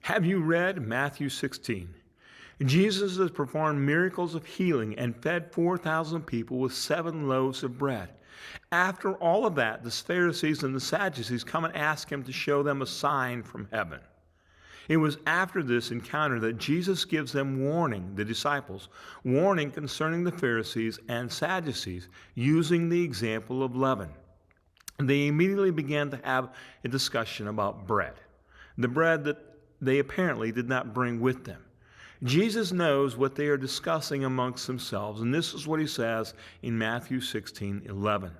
Have you read Matthew 16? Jesus has performed miracles of healing and fed 4,000 people with 7 loaves of bread. After all of that, the Pharisees and the Sadducees come and ask him to show them a sign from heaven. It was after this encounter that Jesus gives them warning, the disciples, warning concerning the Pharisees and Sadducees, using the example of leaven. They immediately began to have a discussion about bread, the bread that they apparently did not bring with them. Jesus knows what they are discussing amongst themselves, and this is what he says in Matthew 16:11.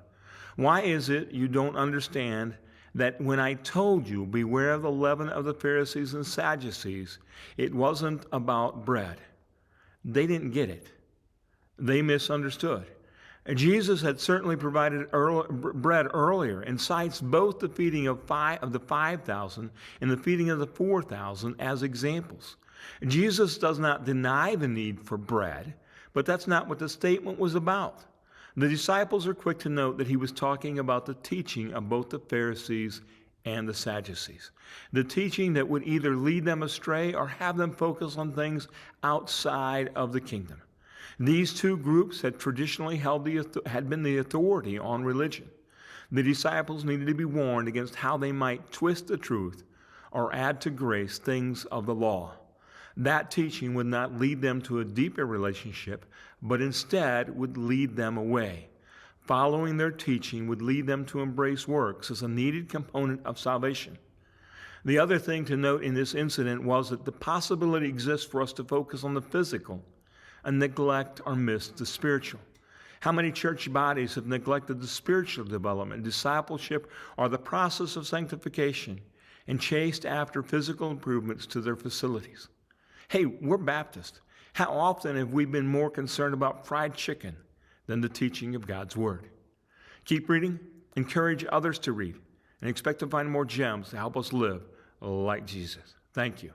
Why is it you don't understand that when I told you, beware of the leaven of the Pharisees and Sadducees, it wasn't about bread? They didn't get it. They misunderstood. Jesus had certainly provided bread earlier and cites both the feeding of the 5,000 and the feeding of the 4,000 as examples. Jesus does not deny the need for bread, but that's not what the statement was about. The disciples are quick to note that he was talking about the teaching of both the Pharisees and the Sadducees, the teaching that would either lead them astray or have them focus on things outside of the kingdom. These two groups had traditionally had been the authority on religion. The disciples needed to be warned against how they might twist the truth or add to grace things of the law. That teaching would not lead them to a deeper relationship, but instead would lead them away. Following their teaching would lead them to embrace works as a needed component of salvation. The other thing to note in this incident was that the possibility exists for us to focus on the physical and neglect or miss the spiritual. How many church bodies have neglected the spiritual development, discipleship, or the process of sanctification and chased after physical improvements to their facilities? Hey, we're Baptist. How often have we been more concerned about fried chicken than the teaching of God's Word? Keep reading, encourage others to read, and expect to find more gems to help us live like Jesus. Thank you.